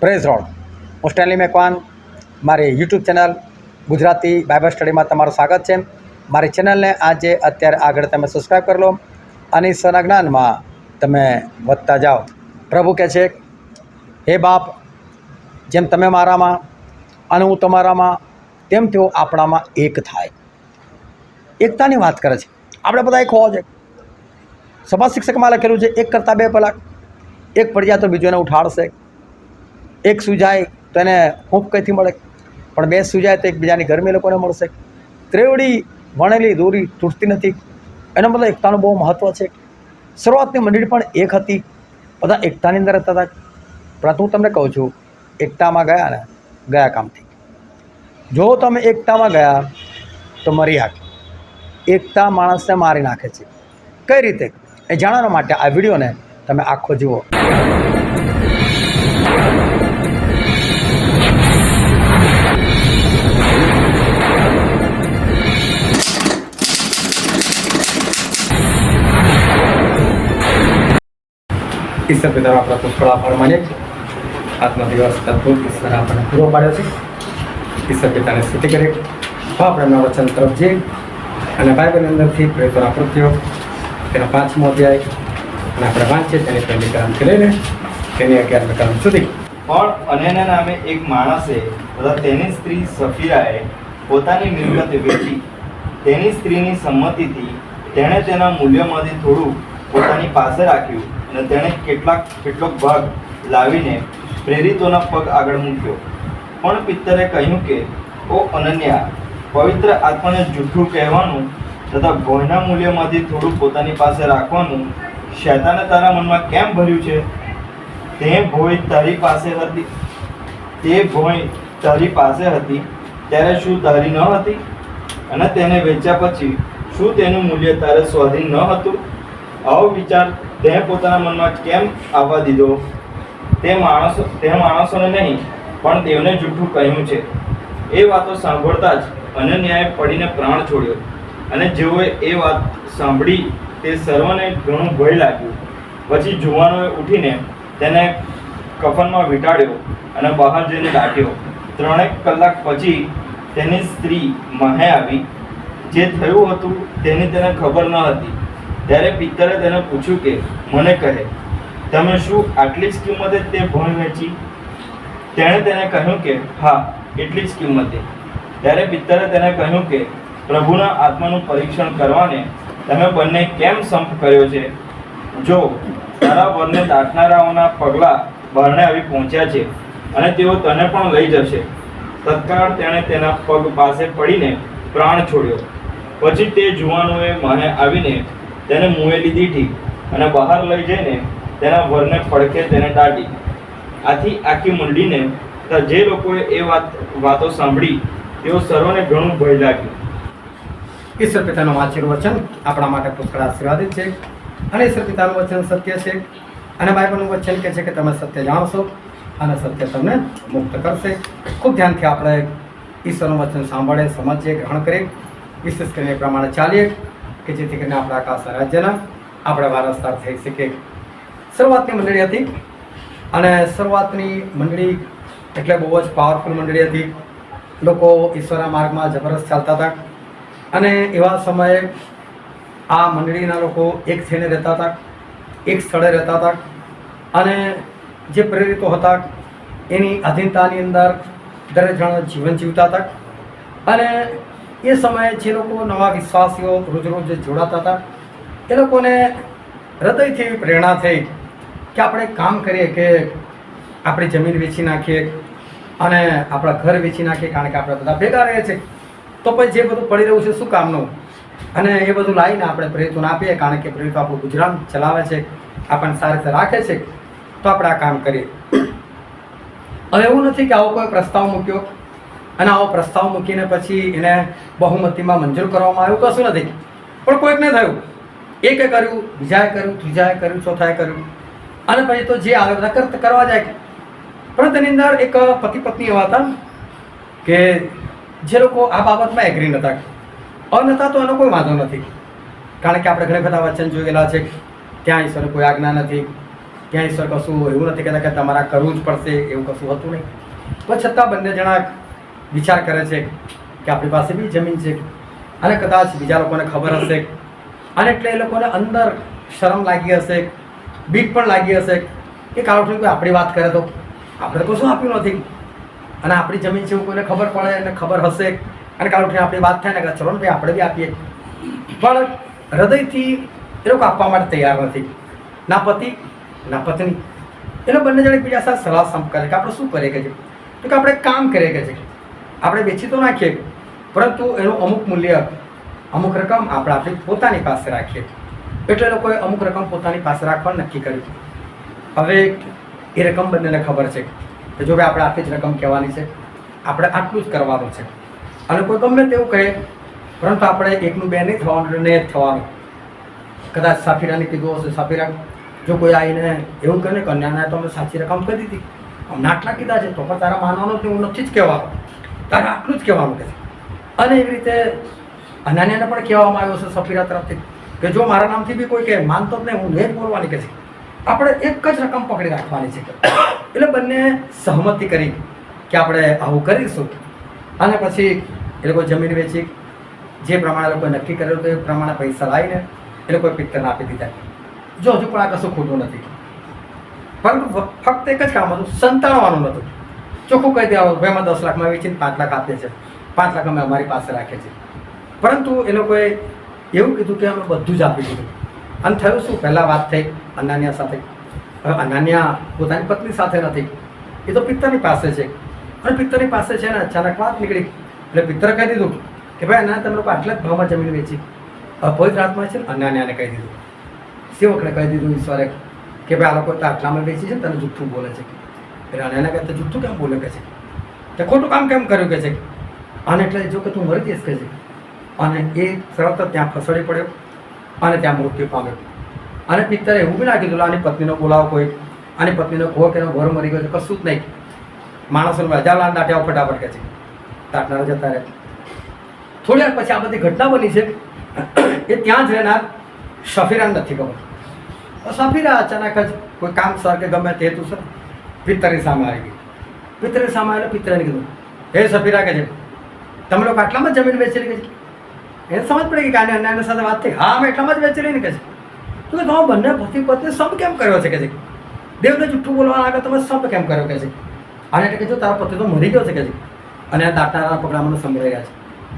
Praise road. હું Stanley Macwan. મારી YouTube channel Gujarati Bible સ્ટડીમાં તમારું સ્વાગત છે. મારી ચેનલને આજે અત્યારે આગળ તમે સબસ્ક્રાઈબ કરી લો અને ઈશ્વરના જ્ઞાનમાં તમે વધતા જાઓ. પ્રભુ કહે છે, હે બાપ, જેમ તમે મારામાં અને હું તમારામાં, તેમ તેઓ આપણામાં એક થાય. એકતાની વાત કરે છે. આપણે બધા એક હોવા જોઈએ. સભા શિક્ષકમાં લખેલું છે, એક કરતાં બે પલાક. એક પડી જાય તો બીજો એને ઉઠાડશે, એક સૂજાય તો એને હૂંફ કંઈથી મળે, પણ બે સૂજાય તો એકબીજાની ગરમી લોકોને મળશે. ત્રેવડી વણેલી દોરી તૂટતી નથી. એનો મતલબ એકતાનું બહુ મહત્ત્વ છે. શરૂઆતની મંડળી પણ એક હતી, બધા એકતાની અંદર હતા. પરંતુ હું તમને કહું છું, એકતામાં ગયા ને ગયા કામથી. જો તમે એકતામાં ગયા તો મરી હાકે. એકતા માણસને મારી નાખે છે. કઈ રીતે એ જાણવા માટે આ વિડીયોને તમે આખો જુઓ. ઈશ્વર પિતાનો આપણા પુષ્કળ આભાર માનીએ છીએ. આજનો દિવસ અદ્ભુત ઈશ્વર આપણને પૂરો પાડ્યો છે. ઈશ્વર પિતાને સ્તુતિ કરીએ. આપણે એમના વચન તરફ જઈએ અને બાઇબલની અંદરથી પ્રેતોના કૃત્યો તેનો 5મો અધ્યાય અને આપણે વાંચીએ તેની પહેલી કલમથી લઈને તેની 11મી કલમ સુધી. પણ અન્યના નામે એક માણસે તથા તેની સ્ત્રી સફીરાએ પોતાની મિલકત વેચી તેની સ્ત્રીની સંમતિથી તેણે તેના મૂલ્યમાંથી થોડું પોતાની પાસે રાખ્યું અને તેણે કેટલોક ભાગ લાવીને પ્રેરિતોના પગ આગળ મૂક્યો. પણ પિત્તરે કહ્યું કે, ઓ અનન્યા, પવિત્ર આત્માને જૂઠું કહેવાનું તથા ભોયના મૂલ્યમાંથી થોડું પોતાની પાસે રાખવાનું શૈતાને તારા મનમાં કેમ ભર્યું છે? તે ભોય તારી પાસે હતી ત્યારે શું તારી ન હતી? અને તેને વેચ્યા પછી શું તેનું મૂલ્ય તારે સ્વાધીન ન હતું? આવો વિચાર તે પોતાના મનમાં કેમ આવવા દીધો? તે માણસોને નહીં પણ દેવને જૂઠું કહ્યું છે. એ વાતો સાંભળતા જ અનન્યાએ પડીને પ્રાણ છોડ્યો. અને જેઓએ એ વાત સાંભળી તે સર્વને ઘણું ભય લાગ્યું. પછી જુવાનોએ ઉઠીને તેને કફનમાં વીંટાળ્યો અને બહાર જઈને દાટ્યો. 3 કલાક પછી તેની સ્ત્રી મહે આવી. જે થયું હતું તેની તેને ખબર ન હતી. ત્યારે પિત્તરે તેને પૂછ્યું કે, મને કહે, તમે શું આટલી જ કિંમતે તે ભોય વેચી? તેણે તેને કહ્યું કે, હા, એટલી જ કિંમતે. ત્યારે પિત્તરે તેને કહ્યું કે, પ્રભુના આત્માનું પરીક્ષણ કરવાને તમે બંને કેમ સંપ કર્યો છે? જો તારા વરને દાટનારાઓના પગલાં બારણે આવી પહોંચ્યા છે અને તેઓ તને પણ લઈ જશે. તત્કાળ તેણે તેના પગ પાસે પડીને પ્રાણ છોડ્યો. પછી તે જુવાનોએ માહે આવીને તેને મુએલી દીધી અને બહાર લઈ જઈને તેના વરને પડખે તેને દાટી. આથી આખી મંડળીને તથા જે લોકોએ એ વાતો સાંભળી તેઓ સર્વને ઘણું ભય લાગ્યું. ઈશ્વર પિતાનું વાંચેલું વચન આપણા માટે પુષ્કળ આશીર્વાદિત છે અને ઈશ્વર પિતાનું વચન સત્ય છે અને બાઇબલનું વચન કહે છે કે તમે સત્ય જાણશો અને સત્ય તમને મુક્ત કરશે. ખૂબ ધ્યાનથી આપણે ઈશ્વરનું વચન સાંભળે, સમજીએ, ગ્રહણ કરીએ, વિશેષ કરીને એ પ્રમાણે ચાલીએ કે જેથી કરીને આપણા આકાશ રાજ્યના આપણે વારસદાર થઈ શકીએ. શરૂઆતની મંડળી હતી અને શરૂઆતની મંડળી એટલે બહુ જ પાવરફુલ મંડળી હતી. લોકો ઈશ્વરના માર્ગમાં જબરદસ્ત ચાલતા હતા અને એવા સમયે આ મંડળીના લોકો એક થઈને રહેતા હતા, એક સ્થળે રહેતા હતા અને જે પ્રેરિતો હતા એની અધીનતાની અંદર દરેક જણ જીવન જીવતા હતા. અને એ સમયે જે લોકો નવા વિશ્વાસીઓ રોજ રોજ જોડાતા હતા એ લોકોને હૃદયથી એવી પ્રેરણા થઈ કે આપણે કામ કરીએ કે આપણી જમીન વેચી નાખીએ અને આપણા ઘર વેચી નાખીએ, કારણ કે આપણે બધા ભેગા રહીએ છીએ તો પછી જે બધું પડી રહ્યું છે શું કામનું, અને એ બધું લાવીને આપણે પ્રેરિતોને આપીએ, કારણ કે પ્રેરિતો આપણું ગુજરાન ચલાવે છે, આપણને સારી રીતે રાખે છે, તો આપણે આ કામ કરીએ. હવે એવું નથી કે આવો કોઈ પ્રસ્તાવ મૂક્યો અને આવો પ્રસ્તાવ મૂકીને પછી એને બહુમતીમાં મંજૂર કરવામાં આવ્યું, કશું નથી. પણ કોઈકને થયું, એકે કર્યું, બીજાએ કર્યું, ત્રીજાએ કર્યું, ચોથાએ કર્યું અને પછી તો જે આવે બધા કરવા જાય. પણ તેની અંદર એક પતિ પત્ની એવા હતા કે જે લોકો આ બાબતમાં એગ્રી નહોતા. નહોતા તો એનો કોઈ વાંધો નથી, કારણ કે આપણે ઘણા બધા વચન જોયેલા છે ત્યાં ઈશ્વરની કોઈ આજ્ઞા નથી, ત્યાં ઈશ્વર કશું એવું નથી કહેતા કે તમારે આ કરવું જ પડશે, એવું કશું હતું નહીં. પણ છતાં બંને જણા વિચાર કરે છે કે આપણી પાસે બી જમીન છે અને કદાચ બીજા લોકોને ખબર હશે અને એટલે એ લોકોને અંદર શરમ લાગી હશે, બીક પણ લાગી હશે કે કાળું કોઈ આપણી વાત કરે તો આપણે તો શું આપ્યું નથી અને આપણી જમીન છે એવું કોઈને ખબર પડે અને ખબર હશે અને કાળું આપણી વાત થાય ને કે ચલો ને ભાઈ આપણે બી આપીએ. પણ હૃદયથી એ લોકો આપવા માટે તૈયાર નથી, ના પતિ ના પત્ની. એટલે બંને જણે બીજા સાથે સલાહ સંપ કરે કે આપણે શું કરીએ કે છે, તો કે આપણે એક કામ કરીએ કે છે, આપણે વેચી તો નાખીએ પરંતુ એનું અમુક મૂલ્ય, અમુક રકમ આપણે આપણી પોતાની પાસે રાખીએ. એટલે લોકોએ અમુક રકમ પોતાની પાસે રાખવાનું નક્કી કર્યું. હવે એ રકમ બંનેને ખબર છે કે જો ભાઈ આપણે આટલી જ રકમ કહેવાની છે, આપણે આટલું જ કરવાનું છે અને કોઈ ગમે તેવું કહે પરંતુ આપણે એકનું બે નહીં થવાનું એટલે નહીં જ થવાનું. કદાચ સાફીરાને કીધું હશે, સાફીરા જો કોઈ આવીને એવું કહે ને કન્યાને તો અમે સાચી રકમ કરી દીધી, અમને આટલા કીધા છે તો પણ તારા માનવાનું હું નથી જ કહેવાનું, તારે આટલું જ કહેવાનું કે છે. અને એવી રીતે અનાન્યાને પણ કહેવામાં આવ્યો છે સફીરા તરફથી કે જો મારા નામથી બી કોઈ કહે માનતો જ નહીં, હું નહીં બોલવાની કે છે, આપણે એક જ રકમ પકડી રાખવાની છે. એટલે બંને સહમતિ કરી કે આપણે આવું કરીશું અને પછી એ લોકો જમીન વેચી જે પ્રમાણે લોકોએ નક્કી કરેલું હતું એ પ્રમાણે પૈસા લાવીને એ લોકોએ પિત્તરને આપી દીધા. જો હજુ પણ આ કશું ખોટું નથી, પરંતુ ફક્ત એક જ કામ હતું, સંતાડવાનું નહોતું. ચોખ્ખું કહી દેવાનું ભાઈ અમે 10 લાખમાં વેચીને 5 લાખ આપીએ છીએ, 5 લાખ અમે અમારી પાસે રાખીએ છીએ. પરંતુ એ લોકોએ એવું કીધું કે અમે બધું જ આપી દીધું. અને થયું શું, પહેલાં વાત થઈ અનાન્યા સાથે. હવે અનાન્યા પોતાની પત્ની સાથે નથી, એ તો પિત્તરની પાસે છે અને પિત્તરની પાસે છે ને અચાનક વાત નીકળી એટલે પિત્તરે કહી દીધું કે ભાઈ અનાન્યા તમે લોકો આટલા જ ભાવમાં જમીન વેચી. પવિત્ર આત્મા છે ને અનાન્યાને કહી દીધું, સેવકને કહી દીધું ઈશ્વરે કે ભાઈ આ લોકો તો આટલામાં વેચી છે ને તને જુઠ્ઠું બોલે છે. એટલે અનાન્યા કહેતા જુઠ્ઠું કેમ બોલે કે છે, તે ખોટું કામ કેમ કર્યું કે છે. અને એટલે જો કે તું મરી જઈશ કે છે. અને એ તરત જ ત્યાં ફસડી પડ્યો અને ત્યાં મૃત્યુ પામ્યો. અને પિત્તરે એવું બી ના કીધું આની પત્નીનો બોલાવો કોઈ, આની પત્નીનો કહો કે એનો ઘર મરી ગયો છે, કશું જ નહીં. માણસોને હજાર દાટ્યા ફટાફટ કે છે, દાટનારા જતા રહે. થોડી વાર પછી આ બધી ઘટના બની છે એ ત્યાં જ રહેનાર સફીરાને નથી ખબર. સફીરા અચાનક જ કોઈ કામ સર કે ગમે તે હેતુ સર પિત્તરની સામે આવી ગઈ. પિત્તરની સામે આવેલા પિત્તરે કીધું હે સફીરા કે છે તમે લોકો આટલામાં જ જમીન વેચેલી કે છે. એને સમજ પડી કે અન્યાયની સાથે વાત થઈ, હા અમે એટલામાં જ વેચેલી ને કે છે. તો કે તમે બંને પતિ પત્ની સબ કેમ કર્યો છે કે છે, દેવને જુઠ્ઠું બોલવા આગળ તમે સબ કેમ કર્યો કે છે. અને એટલે કે જો તારો પતિ તો મરી ગયો છે કે છે અને આ દાટનારા પગલા મને સંભળાઈ રહ્યા છે,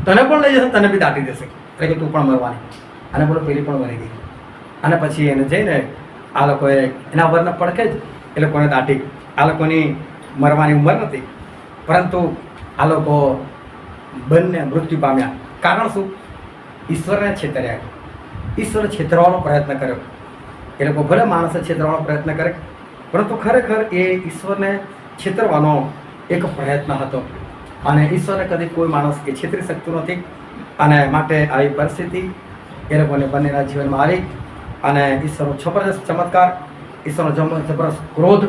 તને પણ લઈ જશે, તને બી દાટી દેશે, એટલે કે તું પણ મરવાની. અને બોલો પેલી પણ મરી ગઈ. અને પછી એને જઈને આ લોકોએ એના વરના પડખે જ એ લોકોને દાટી. આ લોકોની મરવાની ઉંમર નથી પરંતુ આ લોકો બંને મૃત્યુ પામ્યા. કારણ શું, ઈશ્વરને છેતર્યા. ઈશ્વરે છેતરવાનો પ્રયત્ન કર્યો. એ લોકો ભલે માણસે છેતરવાનો પ્રયત્ન કરે પરંતુ ખરેખર એ ઈશ્વરને છેતરવાનો એક પ્રયત્ન હતો અને ઈશ્વરને કદી કોઈ માણસ એ છેતરી શકતું નથી. અને માટે આવી પરિસ્થિતિ એ લોકોને બંનેના જીવનમાં આવી અને ઈશ્વરનો જબરજસ્ત ચમત્કાર, ઈશ્વરનો જબરજસ્ત ક્રોધ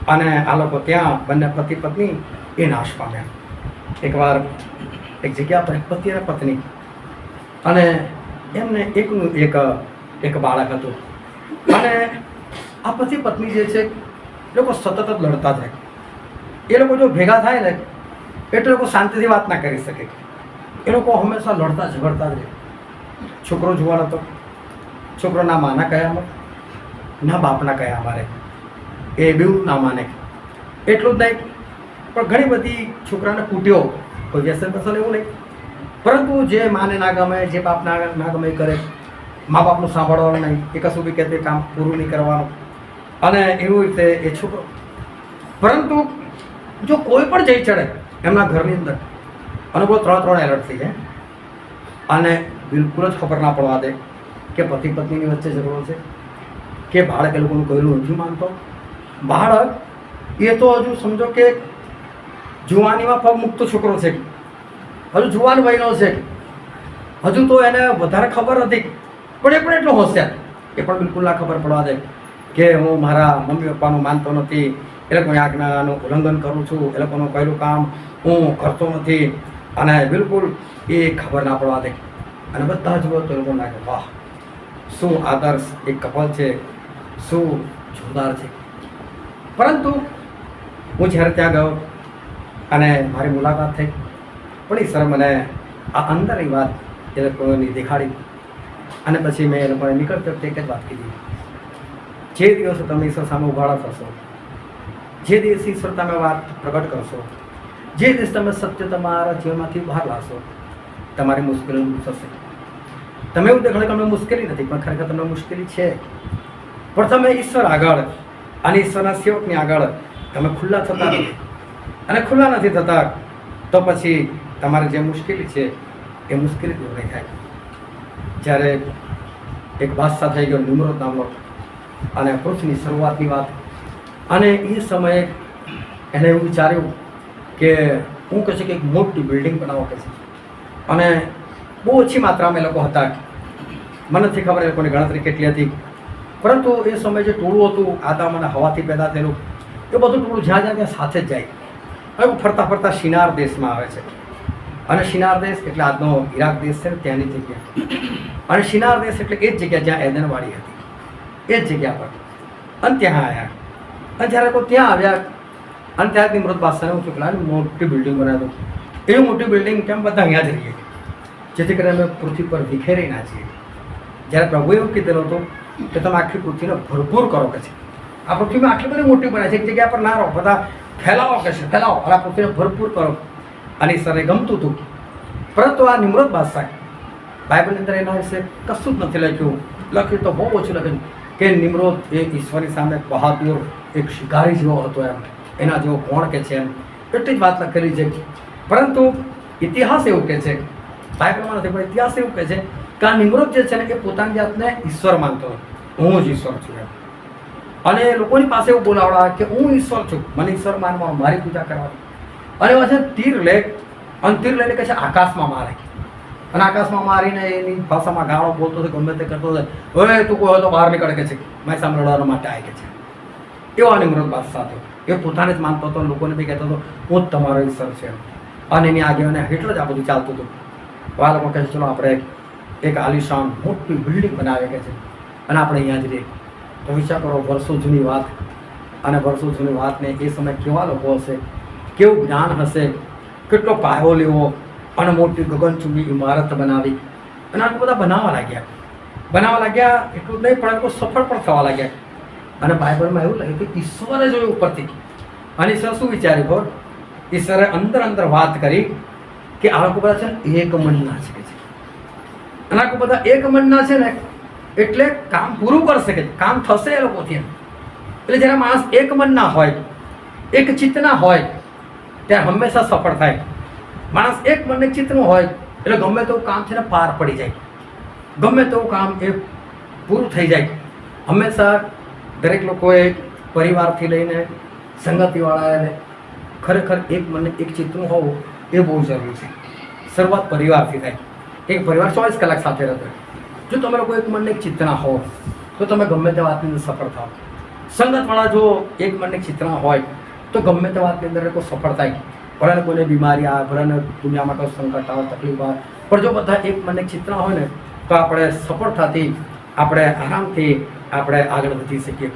અને આ લોકો ત્યાં બંને પતિ પત્ની એ નાશ પામ્યા. એકવાર એક જગ્યા પર પતિ અને પત્ની અને એમને એકનું એક બાળક હતું અને આ પતિ પત્ની જે છે લોકો સતત જ લડતા જ રહે. એ લોકો જો ભેગા થાય ને એટલે લોકો શાંતિથી વાત ના કરી શકે. એ લોકો હંમેશા લડતા ઝઘડતા જ રહે. છોકરો જુવાન હતો, છોકરો ના માના કયામાં ના બાપના કયામાં રહે, એ બેઉ ના માને. એટલું જ નહીં પણ ઘણી બધી છોકરાને કૂટ્યો, કોઈ વ્યસન પસંદ એવું નહીં, પરંતુ જે માને ના ગમે, જે બાપ ના ગમે એ કરે. મા બાપનું સાંભળવાનું નહીં, એ કશું બી કહેते કામ પૂરું નહીં કરવાનું અને એવી રીતે એ છોકરો. પરંતુ જો કોઈ પણ જઈ ચડે એમના ઘરની અંદર અને બહુ 3 એલર્ટ થઈ જાય અને બિલકુલ જ ખબર ના પડવા દે કે પતિ પત્નીની વચ્ચે ઝઘડો છે કે બાળક એ લોકોનું કહેલું નથી માનતો. બાળક એ તો હજુ સમજો કે જુવાનીમાં પગ મૂકતો છોકરો છે, હજુ જુવાન વયનો છે, હજુ તો એને વધારે ખબર નથી પણ એ પણ એટલો હોશિયાર, એ પણ બિલકુલ ના ખબર પડવા દે કે હું મારા મમ્મી પપ્પાનું માનતો નથી, એ લોકોની આજ્ઞાનું ઉલ્લંઘન કરું છું, એ લોકોનું કહેલું કામ હું કરતો નથી અને બિલકુલ એ ખબર ના પડવા દે. અને બધા જુઓ તો એ લોકો લાગે વાહ શું આદર્શ એક કપલ છે, શું જોરદાર છે. પરંતુ હું જ્યારે ત્યાં ગયો અને મારી મુલાકાત થઈ, પણ ઈશ્વરે મને આ અંદરની વાત એ લોકોની દેખાડી. અને પછી મેં એ લોકોને નીકળતી વખતે એક જ વાત કીધી, જે દિવસે તમે ઈશ્વર સામે ઉઘાડા થશો, જે દિવસે ઈશ્વર તમે વાત પ્રગટ કરશો, જે દિવસે તમે સત્ય તમારા જીવનમાંથી બહાર લાવશો, તમારી મુશ્કેલી દૂર થશે. તમે એવું દેખાડો કે અમને મુશ્કેલી નથી, પણ ખરેખર તમને મુશ્કેલી છે. પણ તમે ઈશ્વર આગળ અને ઈશ્વરના સેવકની આગળ તમે ખુલ્લા થતા નથી, અને ખુલ્લા નથી થતા તો પછી તમારી જે મુશ્કેલી છે એ મુશ્કેલી દૂર નહીં થાય. જ્યારે એક બાદશાહ થઈ ગયો નિમ્રોદ નામનો, અને પૃથ્વીની શરૂઆતની વાત, અને એ સમયે એને એવું વિચાર્યું કે હું કહે છે કે એક મોટી બિલ્ડિંગ બનાવો કે છે, અને બહુ ઓછી માત્રામાં એ લોકો હતા. મને નથી ખબર એ લોકોની ગણતરી કેટલી હતી, પરંતુ એ સમયે જે ટોળું હતું આદામ અને હવાથી પેદા થયેલું, એ બધું ટોળું જ્યાં જ્યાં ત્યાં સાથે જ જાય. હવે ફરતા ફરતા શિનાર દેશમાં આવે છે, અને શિનાર દેશ એટલે આજનો ઈરાક દેશ છે ને ત્યાંની જગ્યા. અને શિનાર દેશ એટલે એ જ જગ્યા જ્યાં એદનવાડી હતી, એ જ જગ્યા પર. અને ત્યાં આવ્યા, અને જ્યારે કોઈ ત્યાં આવ્યા, અને ત્યાં નિમ્રોદ બાદશાહને હું ચૂકલા મોટી બિલ્ડિંગ બનાવ્યું. એવી મોટી બિલ્ડિંગ કેમ બધા અહીંયા જ રહીએ, જેથી કરીને અમે પૃથ્વી પર વિખેરી ના છીએ. જ્યારે પ્રભુએ એવું કીધેલું હતું કે તમે આખી પૃથ્વીને ભરપૂર કરો કે છે, આ પૃથ્વીમાં આટલી બધી મોટી બનાવે છે, એક જગ્યા પર ના રહો, બધા ફેલાવો કે છે, ફેલાવો, અને આ પૃથ્વીને ભરપૂર કરો. અને ઈશ્વરને ગમતું હતું. પરંતુ આ નિમ્રોદ બાદશાહ, બાઇબલની અંદર એના વિશે કશું જ નથી લખ્યું તો બહુ ઓછું લખ્યું કે નિમ્રોદ એ ઈશ્વરની સામે બહાદુર એક શિકારી જેવો હતો, એના જેવો કોણ કે છે, એટલી જ વાત લખેલી છે. પરંતુ ઇતિહાસ એવું કહે છે, બાઇબલમાં નથી પણ ઇતિહાસ એવું કહે છે કે આ નિમ્રોદ જે છે ને એ પોતાની જાતને ઈશ્વર માનતો હતો. હું જ ઈશ્વર છું એમ. અને લોકોની પાસે એવું બોલાવડા કે હું ઈશ્વર છું, મને ઈશ્વર માનવા, મારી પૂજા કરવાની. અને પાછા તીર લે, અને તીર લઈને કહે છે આકાશમાં મારે, અને આકાશમાં મારીને એની ભાષામાં ગાળો બોલતો હતો, ગમે તે કરતો હતો. હવે તું કોઈ હોય તો બહાર નીકળે કે છે, મારી સામે લડવા માટે આવે કે છે. એવો નિમ્રોદ બાદશાહ હતો. એ પોતાને જ માનતો હતો, લોકોને બી કહેતો હતો હું જ તમારો ઈશ્વર છે. અને એની આગેવાને હેઠળ જ આ બધું ચાલતું હતું. આ લોકો કહે છે ચલો આપણે એક આલિશાન મોટી બિલ્ડિંગ બનાવે કે છે, અને આપણે અહીંયા જ રહીએ. તો વિચાર કરો, વર્ષો જૂની વાત, અને વર્ષો જૂની વાતને એ સમય કેવા લોકો હશે, કેવું જ્ઞાન હશે, કેટલો પાયો લેવો, અને મોટી ગગનચુંબી ઇમારત બનાવી. અને આટલું બધા બનાવવા લાગ્યા. એટલું જ નહીં પણ લોકો સફળ પણ થવા લાગ્યા. અને બાઇબલમાં એવું લાગ્યું કે ઈશ્વરે જોયું ઉપરથી, અને ઈશ્વર શું વિચાર્યું ખબર? ઈશ્વરે અંદર વાત કરી કે આ લોકો બધા છે ને એક મનના છે, અને આ લોકો બધા એક મનના છે ને એટલે કામ પૂરું કરશે કે કામ થશે એ લોકોથી. એટલે જ્યારે માણસ એક મનના હોય, એક ચિત્તના હોય, ત્યારે હંમેશા સફળ થાય. માણસ એક મનને ચિત્તનું હોય એટલે ગમે તેવું કામ છે ને પાર પડી જાય, ગમે તેવું કામ એ પૂરું થઈ જાય. હંમેશા દરેક લોકોએ પરિવારથી લઈને સંગતિવાળાને ખરેખર એક મનને એક ચિત્તનું હોવું એ બહુ જરૂરી છે. શરૂઆત પરિવારથી થાય. એક પરિવાર 24 કલાક સાથે રહેતો હોય. જો તમે લોકો એક મનને એક ચિત્તના હો તો તમે ગમે તે વાતની અંદર સફળ થાઓ. સંગતવાળા જો એક મનને એક ચિત્તના હોય તો ગમે તે વાતની અંદર કોઈ સફળ થાય. ભલે કોઈને બીમારી આવે, ભલે દુનિયામાં કોઈ સંકટ આવે, તકલીફ આવે, પણ જો બધા એક મનને એક ચિત્તના હોય ને તો આપણે સફળતાથી આપણે આરામથી આપણે આગળ વધી શકીએ.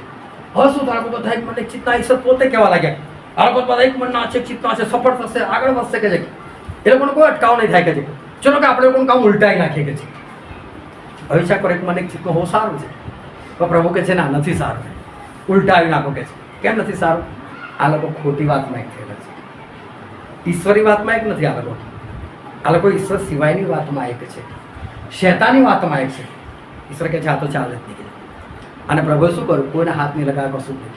હવે શું થાય, બધા એક મનને એક ચિત્તના ઈશ્વર પોતે કહેવા લાગ્યા, આ લોકો બધા એક મનના છે, ચિત્તના છે, સફળ થશે, આગળ વધશે કે છે. એ લોકોને કોઈ અટકાવ નહીં થાય કે છે. ચલો કે આપણે લોકોનું કામ ઉલટાઈ નાખીએ કે છે. ભવિષ્ય પર એક મને એક ચિત્તનું બહુ સારું છે, તો પ્રભુ કે છે ના નથી સારું, ઉલટાવી નાખો કે છે. કેમ નથી સારું? આ લોકો ખોટી વાતમાં એક થયેલા છે, ઈશ્વરી વાતમાં એક નથી. આ લોકો ઈશ્વર સિવાયની વાતમાં એક છે, શેતાની વાતમાં એક છે. ઈશ્વર કે છે આ તો ચાલે જ નહીં. અને પ્રભુએ શું કર્યું? કોઈને હાથ નહીં લગાવ્યા, કશું નહીં.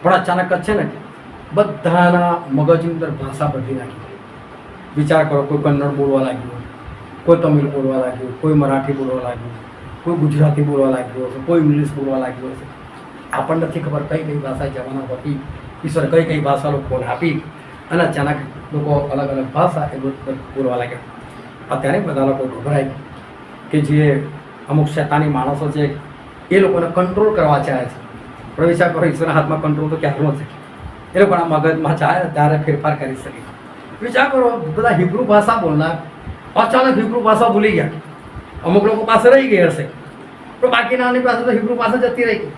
પણ અચાનક જ છે ને બધાના મગજની અંદર ભાષા બદલી નાખી. વિચાર કરો, કોઈ કન્નડ બોલવા લાગ્યું, કોઈ તમિલ બોલવા લાગ્યું, કોઈ મરાઠી બોલવા લાગ્યું, કોઈ ગુજરાતી બોલવા લાગ્યું હશે, કોઈ ઇંગ્લિશ બોલવા લાગ્યું હશે. આપણને નથી ખબર કઈ કઈ ભાષા જવાના હતી. ઈશ્વર કઈ કઈ ભાષા લોકોને આપી, અને અચાનક લોકો અલગ અલગ ભાષા એ બોલવા લાગ્યા. અત્યારે બધા લોકો ગભરાય કે જે અમુક શેતાની માણસો છે એ લોકોને કંટ્રોલ કરવા ચાહે છે. પણ વિચાર કરો, ઈશ્વરના હાથમાં કંટ્રોલ તો ક્યારનો છે. એ લોકોના મગજમાં ચાહે ત્યારે ફેરફાર કરી શકે. વિચાર કરો, બધા હિબ્રુ ભાષા બોલનાર અચાનક હિબ્રુ ભાષા ભૂલી ગયા. અમુક લોકો પાસે રહી ગઈ હશે, પણ બાકીનાની પાસે તો હિબ્રુ ભાષા જતી રહી ગઈ.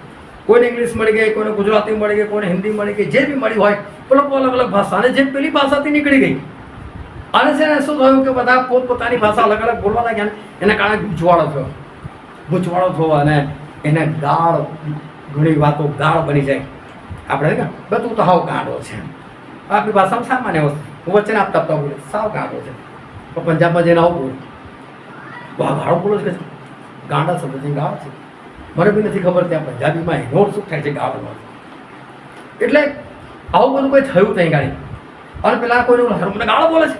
કોઈને ઇંગ્લિશ મળી ગઈ, કોઈને ગુજરાતી મળી ગઈ, કોઈને હિન્દી મળી ગઈ, જે બી મળી હોય લોકો અલગ અલગ ભાષા, અને જે પેલી ભાષાથી નીકળી ગઈ અને છે ને શું થયું કે બધા પોતપોતાની ભાષા અલગ અલગ બોલવા લાગ્યા ને એને કારણે ગૂંચવાડો થયો અને એને ગાળ, ઘણી વાતો ગાળ બની જાય. આપણે કે બધું તો હાવ ગાળો છે, આપણી ભાષામાં સામાન્ય વસ્તુ, હું વચ્ચે આપતા આપતા બોલે સાવ ગાળો છે. તો પંજાબમાં જઈને આવું બોલે, ગાળો બોલો છે, ગાંડા શબ્દથી ગાળ છે. મને બી નથી ખબર ત્યાં પંજાબીમાં એનો શું થાય છે ગાળમાં. એટલે આવું બધું કંઈ થયું ત્યાં ગાડી, અને પેલા કોઈને મને ગાળો બોલે છે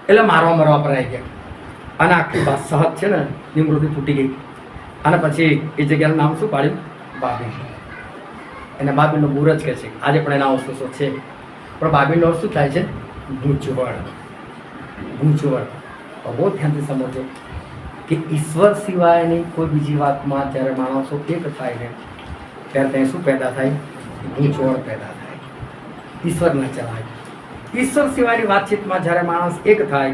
એટલે મારવા પર આવી ગયા, અને આખી વાત સહજ છે ને નિમૃતિ તૂટી ગઈ. અને પછી એ જગ્યાનું નામ શું પાડ્યું? બાબી. એને બાબીનો બુર જ કહે છે. આજે પણ એના અવશેષો છે, પણ બાબીનો અર્થ શું થાય છે? ગૂંચવણ. બહુ ધ્યાનથી સમજો કે ઈશ્વર સિવાયની કોઈ બીજી વાતમાં જ્યારે માણસો એક થાય ને ત્યારે ત્યાં શું પેદા થાય? ગૂંચવણ પેદા થાય, ઈશ્વર ન ચલાય. ઈશ્વર સિવાયની વાતચીતમાં જ્યારે માણસ એક થાય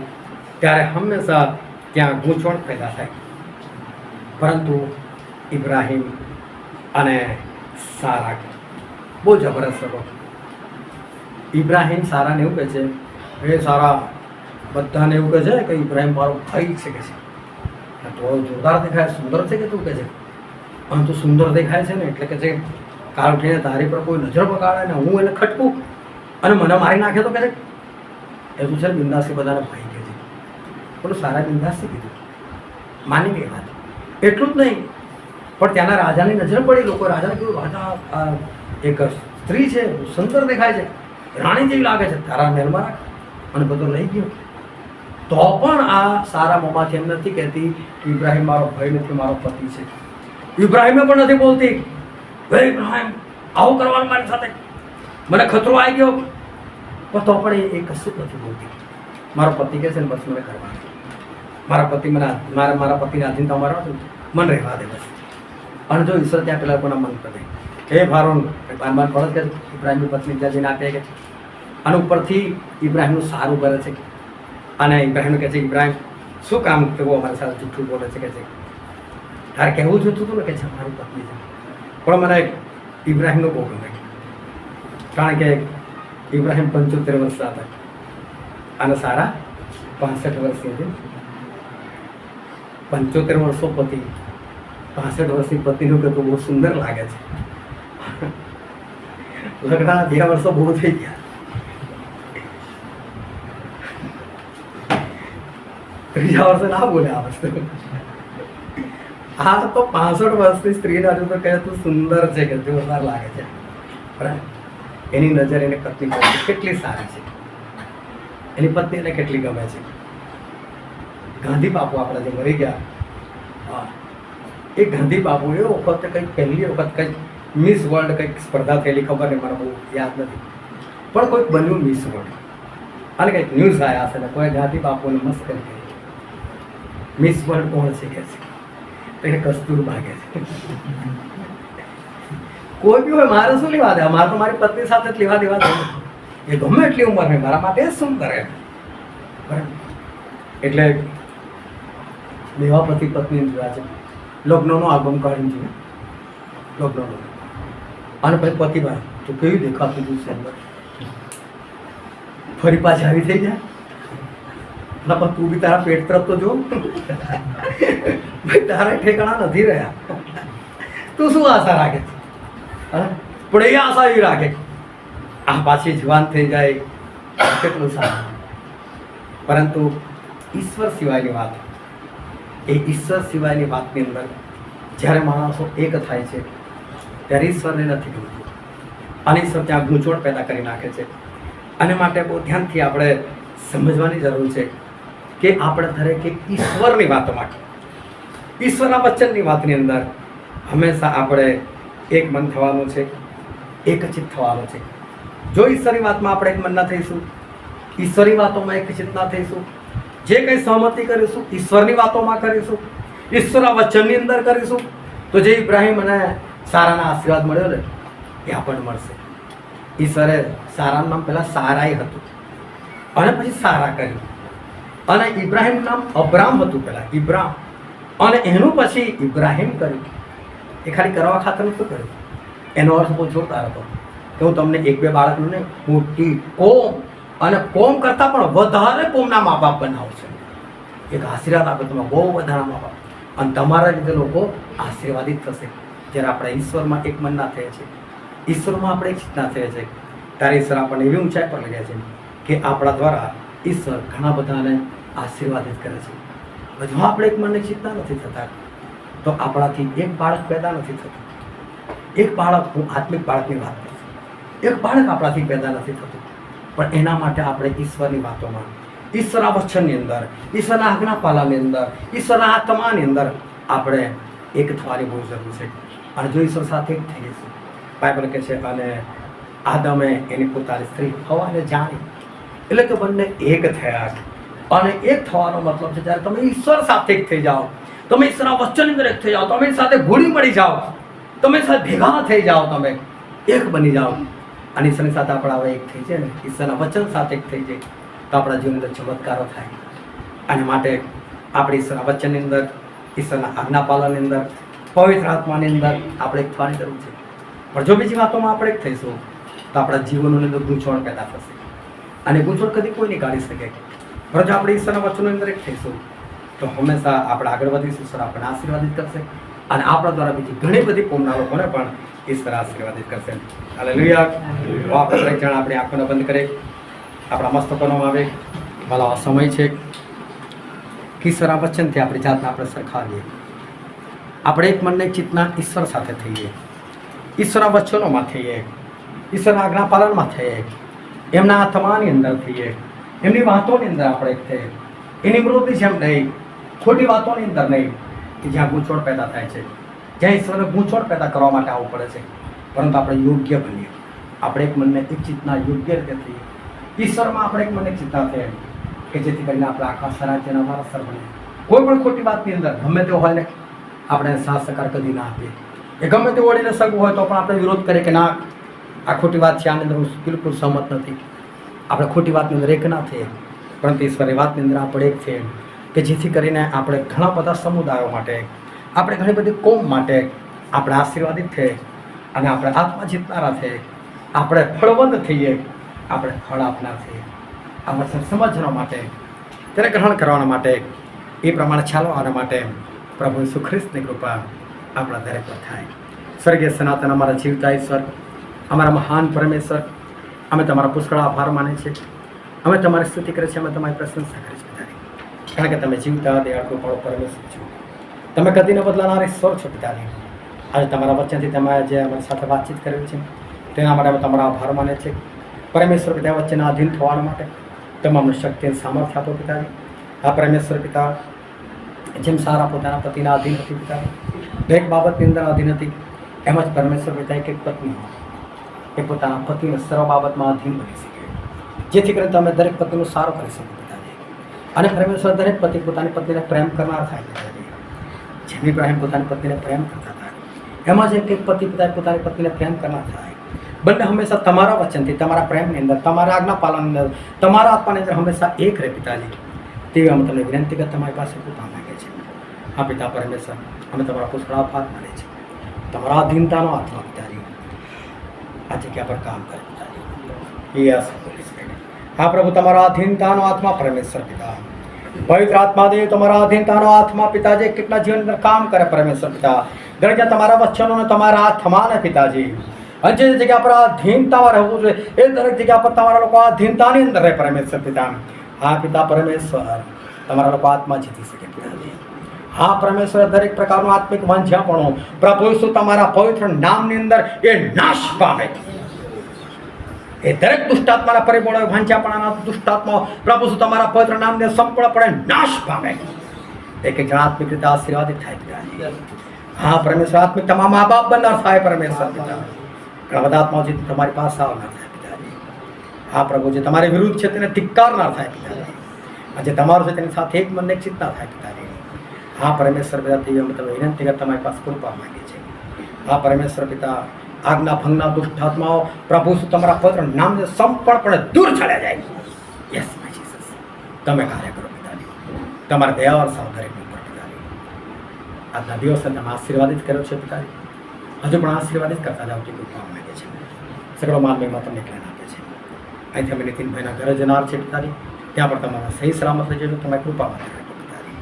ત્યારે હંમેશા ત્યાં ગૂંચવણ પેદા થાય. પરંતુ ઇબ્રાહિમ અને સારા બહુ જબરદસ્ત હતો. ઇબ્રાહિમ સારાને એવું કહે છે, એ સારા બધાને એવું કહે છે કે ઇબ્રાહિમ મારો ભાઈ છે કે છે, તો જોરદાર દેખાય, સુંદર છે કે તું કહે છે, પણ તું સુંદર દેખાય છે ને એટલે કે છે કાલ ઉઠીને તારી પર કોઈ નજર બગાડે ને હું એને ખટકું અને મને મારી નાખે તો કહે છે એ તું છે બિંદાસી બધાને ભાઈ કહે છે. પેલું સારા બિંદાસી કીધું, માની ગઈ વાત. એટલું જ નહીં, પણ ત્યાંના રાજાની નજર પડી. લોકો રાજાને કીધું, રાજા એક સ્ત્રી છે, સુંદર દેખાય છે, રાણી જેવી લાગે છે, તારા મહેલમાં રાખ. અને બધું લઈ ગયો. તો પણ આ સારા મોંમાંથી એમ નથી કહેતી કે ઇબ્રાહિમ મારો ભાઈ નથી, મારો પતિ છે. ઇબ્રાહિમે પણ નથી બોલતી, હે ઇબ્રાહિમ આવું કરવાનું મારી સાથે, મને ખતરો આવી ગયો. પણ તો પણ એ કશું નથી બોલતી. મારો પતિ કહે છે ને બસ મને કરવાનું, મારા પતિ મને મારા પતિને આધીનતા મારવા દો, મન રહેવા દે બસ. અને જો ઈશ્વર ત્યાં પેલા લોકોના મન કરે, હે ભારોન બાર ફરજ કે ઇબ્રાહિમની પત્ની ત્યાં જઈને આપે કે છે. અને ઉપરથી ઇબ્રાહિમનું સારું કરે છે. અને ઇબ્રાહિમ કહે છે, ઇબ્રાહિમ શું કામ તેઓ અમારી સાથે જૂઠું બોલે છે કે છે, તારે કહેવું જૂઠું હતું ને કે છે મારી પત્ની છે. પણ મને ઇબ્રાહિમનું બહુ ગમે, કારણ કે ઇબ્રાહિમ 75 વર્ષના હતા અને સારા 65 વર્ષની હતી. 75 વર્ષો પતિ, 65 વર્ષની પતિનું કે તો બહુ સુંદર લાગે છે. લગ્નના 2 વર્ષો બહુ થઈ ગયા. 3જા વર્ષે ના બોલે આ વસ્તુ. હા તો 65 વર્ષની સ્ત્રીને હજુ તો કહે તું સુંદર છે કે જોરદાર લાગે છે, બરાબર. એની નજર એને પત્ની પર કેટલી સારી છે, એની પત્ની એને કેટલી ગમે છે. ગાંધી બાપુ આપણા જે મરી ગયા, હા, એ ગાંધી બાપુ એ વખતે કંઈક પહેલી વખત કંઈક મિસ વર્લ્ડ કંઈક સ્પર્ધા થયેલી, ખબર નહીં, મને બહુ યાદ નથી, પણ કોઈક બન્યું મિસ વર્લ્ડ અને કંઈક ન્યૂઝ આવ્યા છે ને કોઈ ગાંધી બાપુને મસ્ત કરી ગઈ. મિસ વર્લ્ડ કોણ છે કે છે, તો એને કસ્તુરબા કહે છે. કોઈ બી હોય મારે શું લેવા દે, મારે તો મારી પત્ની સાથે જ લેવા દેવા દે, એ ગમે એટલી ઉંમર નહીં, મારા માટે જ સુંદર એમ, બરાબર. એટલે દેવા પતિ પત્ની જોયા છે, લગ્નનો આલ્બમ કાઢીને જોઈએ, લગ્નનો. અને પછી પતિભાઈ તો કેવી દેખાતું હતું સુંદર, ફરી પાછી આવી થઈ જાય ના, પણ તું બી તારા પેટ તરફ તો જો ભાઈ, તારા ઠેકાણા નથી રહ્યા, તું શું આશા રાખે છે? પણ એ આશા એવી રાખે આ પાછી જવાન થઈ જાય કેટલું સારું. પરંતુ ઈશ્વર સિવાયની વાત, એ ઈશ્વર સિવાયની વાતની અંદર જ્યારે માણસો એક થાય છે ત્યારે ઈશ્વરને નથી ગમતું અને ઈશ્વર ત્યાં ગૂંચવણ પેદા કરી નાખે છે. અને માટે બહુ ધ્યાનથી આપણે સમજવાની જરૂર છે કે આપણે દરેકે ઈશ્વરની વાતોમાં, ઈશ્વરના વચનની વાતની અંદર હંમેશા આપણે એક મન થવાનું છે, એકચિત થવાનું છે. જો ઈશ્વરની વાતમાં આપણે એક મન ના થઈશું, ઈશ્વરની વાતોમાં એકચિત ના થઈશું, જે કંઈ સહમતિ કરીશું ઈશ્વરની વાતોમાં કરીશું, ઈશ્વરના વચનની અંદર કરીશું, તો જે ઇબ્રાહિમ અને સારાના આશીર્વાદ મળ્યો ને એ આપણને મળશે. ઈશ્વરે સારાનું નામ પહેલાં સારાઈ હતું અને પછી સારા કર્યું, અને ઇબ્રાહિમનું નામ અબ્રામ હતું પહેલાં, ઇબ્રામ, અને એનું પછી ઇબ્રાહિમ કર્યું. એ ખાલી કરવા ખાતર શું કર્યું? એનો અર્થ બહુ જોરદાર હતો કે હું તમને એક બે બાળકનું નહીં, મોટી કોમ અને કોમ કરતાં પણ વધારે કોમના મા બાપ બનાવું છું. એક આશીર્વાદ આપે તમે, બહુ બધાના મા બાપ, અને તમારા લીધે લોકો આશીર્વાદિત થશે. જ્યારે આપણે ઈશ્વરમાં એક મન ના થયા છે, ઈશ્વરમાં આપણે એક ના થયા છે, ત્યારે ઈશ્વર આપણને એવી ઊંચાઈ પર લઈ જાય છે કે આપણા દ્વારા ઈશ્વર ઘણા બધાને આશીર્વાદિત કરે છે. જો આપણે એક મનની ચિંતા નથી થતા તો આપણાથી એક બાળક પેદા નથી થતું. એક બાળક, હું આત્મિક બાળકની વાત કરું છું, એક બાળક આપણાથી પેદા નથી થતું. પણ એના માટે આપણે ઈશ્વરની વાતોમાં, ઈશ્વરના વચનની અંદર, ઈશ્વરના આજ્ઞાપાલનની અંદર, ઈશ્વરના આત્માની અંદર આપણે એક થવાની બહુ જરૂર છે. અને જો ઈશ્વર સાથે એક થઈ જશે, બાઇબલ કહે છે, અને આદમે એની પોતાની સ્ત્રી હવાને જાણી, એટલે કે બંને એક થયા. અને એક થવાનો મતલબ છે જ્યારે તમે ઈશ્વર સાથે એક થઈ જાઓ, તમે ઈશ્વરના વચનની અંદર એક થઈ જાઓ, તમે સાથે ઘૂળી મળી જાઓ, તમે સાથે ભેગા થઈ જાઓ, તમે એક બની જાઓ. અને ઈશ્વરની સાથે આપણે હવે એક થઈ જાય ને, ઈશ્વરના વચન સાથે એક થઈ જાય તો આપણા જીવનની અંદર ચમત્કારો થાય. અને માટે આપણે ઈશ્વરના વચનની અંદર, ઈશ્વરના આજ્ઞાપાલનની અંદર, પવિત્ર આત્માની અંદર આપણે એક થવાની જરૂર છે. પણ જો બીજી વાતોમાં આપણે એક થઈશું તો આપણા જીવનની અંદર ગૂંચવણ પેદા થશે. અને ગૂંચવણ કદી કોઈ નહીં કાઢી શકે. પણ જો આપણે ઈશ્વરના વચનોની અંદર એક થઈશું તો હંમેશા આપણે આગળ વધીશું. ઈશ્વર આપણને આશીર્વાદિત કરશે અને આપણા દ્વારા બીજી ઘણી બધી કોમના લોકોને પણ ઈશ્વર આશીર્વાદિત કરશે. હાલેલુયા. આપણે દરેક જણ આપણી આંખોને બંધ કરે, આપણા મસ્તકોમાં આવે. ભલા સમય છે કે ઈશ્વર આ વચનથી આપણી જાતને આપણે સરખાવીએ. આપણે એક મનને ચિત્તના ઈશ્વર સાથે થઈએ, ઈશ્વરના વચનોમાં થઈએ, ઈશ્વરના આજ્ઞાપાલનમાં થઈએ, એમના આત્માની અંદર થઈએ, એમની વાતોની અંદર આપણે એક થઈએ. એની મૃત્યુ જેમ નહીં, ખોટી વાતોની અંદર નહીં કે જ્યાં ગૂંચવણ પેદા થાય છે, જ્યાં ઈશ્વરને ગૂંચવણ પેદા કરવા માટે આવવું પડે છે. પરંતુ આપણે યોગ્ય બનીએ, આપણે એક મનને એક ચિત્તના યોગ્ય રીતે થઈએ, ઈશ્વરમાં આપણે એક મનને ચિત્તા થઈએ કે જેથી કરીને આપણે આખા સ્વરાજ્યના વારસદાર બનીએ. કોઈ પણ ખોટી વાતની અંદર ગમે તે હોય ને, આપણે સાથ સહકાર કદી ના આપીએ. એ ગમે તે ઓળીને સગવું હોય તો પણ આપણે વિરોધ કરીએ કે ના, આ ખોટી વાત છે, આની અંદર હું બિલકુલ સહમત નથી. આપણે ખોટી વાતની અંદર એક ના થઈએ, પરંતુ ઈશ્વરની વાતની અંદર આપણે એક થઈએ કે જેથી કરીને આપણે ઘણા બધા સમુદાયો માટે, આપણે ઘણી બધી કોમ માટે આપણે આશીર્વાદિત થઈએ અને આપણે આત્મા જીતનારા થઈએ, આપણે ફળવંત થઈએ, આપણે ફળ આપનાર થઈએ. આ વચન સમજવા માટે, તેને ગ્રહણ કરવાના માટે, એ પ્રમાણે ચાલવાના માટે પ્રભુ ઈસુ ખ્રિસ્તની કૃપા આપણા દરેક પર થાય. સ્વર્ગીય સનાતન અમારા જીવતા ઈશ્વર, અમારા મહાન પરમેશ્વર, અમે તમારા પુષ્કળ આભાર માને છીએ, અમે તમારી સ્તુતિ કરીએ છીએ, અમે તમારી પ્રશંસા કરીએ છીએ પિતાજી. કારણ કે તમે જીવતા દયાળુ કૃપાળુ પરમેશ્વર છો, તમે કદી ન બદલાનાર ઈશ્વર છો પિતાજી. આજે તમારા વચનથી તમે જે અમારી સાથે વાતચીત કરી છે તેના માટે અમે તમારા આભાર માને છીએ. પરમેશ્વર પિતા વચ્ચેના આધીન થવા માટે તમામને શક્તિ અને સામર્થ્ય આપો પિતાજી. આ પરમેશ્વર પિતા જેમ સારા પોતાના પતિના આધીન હતી પિતાજી, દરેક બાબતની અંદર આધીન હતી, એમ જ પરમેશ્વર પિતા એક પત્ની એ પોતાના પતિને સર્વ બાબતમાં આધીન બની શકે, જેથી કરીને તમે દરેક પતિનું સારું કરી શકો પિતાજી. અને પરમેશ્વર દરેક પતિ પોતાની પત્નીને પ્રેમ કરનાર થાય પિતાજી. જેમ ઇબ્રાહિમ પોતાની પત્નીને પ્રેમ કરતા હતા, એમાં જ એક પતિ પિતા પોતાની પત્નીને પ્રેમ કરનાર થાય. બંને હંમેશા તમારા વચનથી, તમારા પ્રેમની અંદર, તમારા આજ્ઞા પાલનની અંદર, તમારા આત્માની અંદર હંમેશા એક રહે પિતાજી. તેવી અમે તમને વિનંતી કરી તમારી પાસે કૃપા માંગે છે. હા પિતા પરમેશ્વર, અમે તમારા પુષ્કળ આભાર માને છે. તમારા અધીનતાનો આત્મા પિતાજી આ જગ્યા પર કામ કરે પિતાજી. Yes Holi spirit. હા પ્રભુ, તમારા અધીનતાનો આત્મા પરમેશ્વર પિતા, પવિત્ર આત્મા દેવ, તમારા અધીનતાનો આત્મા પિતાજી કેટલા જીવન અંદર કામ કરે પરમેશ્વર પિતા. દરેક જગ્યા તમારા વચનોને, તમારા આત્માને પિતાજી, અને જે જગ્યા પર અધીનતામાં રહેવું જોઈએ એ દરેક જગ્યા પર તમારા લોકો અધીનતાની અંદર રહે પરમેશ્વર પિતા. હા પિતા પરમેશ્વર, તમારા લોકો આત્મા જીતી શકે પિતાજી. હા પરમેશ્વર, દરેક પ્રકારનું આત્મિક વાંઝાપણું પ્રભુ ઈસુ તમારા પવિત્ર નામની અંદર એ નાશ પામે. એ દરેક દુષ્ટાત્માના પરિબળો, વાંઝાપણાના દુષ્ટાત્માઓ પ્રભુ ઈસુ તમારા પવિત્ર નામને સંપૂર્ણપણે નાશ પામે. એક એક જણ આત્મિક રીતે આશીર્વાદિત થાય પિતાજી. હા પરમેશ્વર, આત્મિક તમામ મા બાપ બનનાર થાય પરમેશ્વર પિતા. ઘણા બધા આત્માઓ જે તમારી પાસે આવનાર થાય પિતાજી. હા પ્રભુ, જે તમારી વિરુદ્ધ છે તેને ધિક્કારનાર થાય પિતાજી. જે તમારું છે તેની સાથે એક મનને ચિંતા થાય પિતાજી. હા પરમેશ્વર પિતા, તે અમે તમે વિનંતી કરી તમારી પાસે કૃપા માંગીએ છીએ. હા પરમેશ્વર પિતા, આજ્ઞા ભંગના દુષ્ટ આત્માઓ પ્રભુ તમારા પવિત્ર નામને સંપૂર્ણપણે દૂર ચડ્યા જાય. યસ માય જીસસ, તમે કાર્ય કરો પિતાજી. તમારા દયા વરસાવ દરેક ઉપર પિતાજી. આજના દિવસે તમે આશીર્વાદિત કર્યો છે પિતાજી. હજુ પણ આશીર્વાદિત કરતા જાઓ કે કૃપા માંગે છે. સગળો માલ મહિમા તમને જ્ઞાન આપે છે. અહીંથી અમે નીતિનભાઈના ઘરે જનાર છે પિતાજી, ત્યાં પણ તમારા સહી સલામત લઈ જજો, તમારી કૃપા માટે પિતાજી.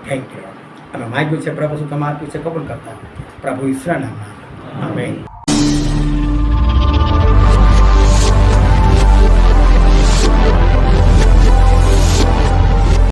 Thank you. અમે માગ્યું છે પ્રભુ, શું તમે આપ્યું છે કબૂલ કરતા પ્રભુ ઈશ્વરના નામમાં. આમેન.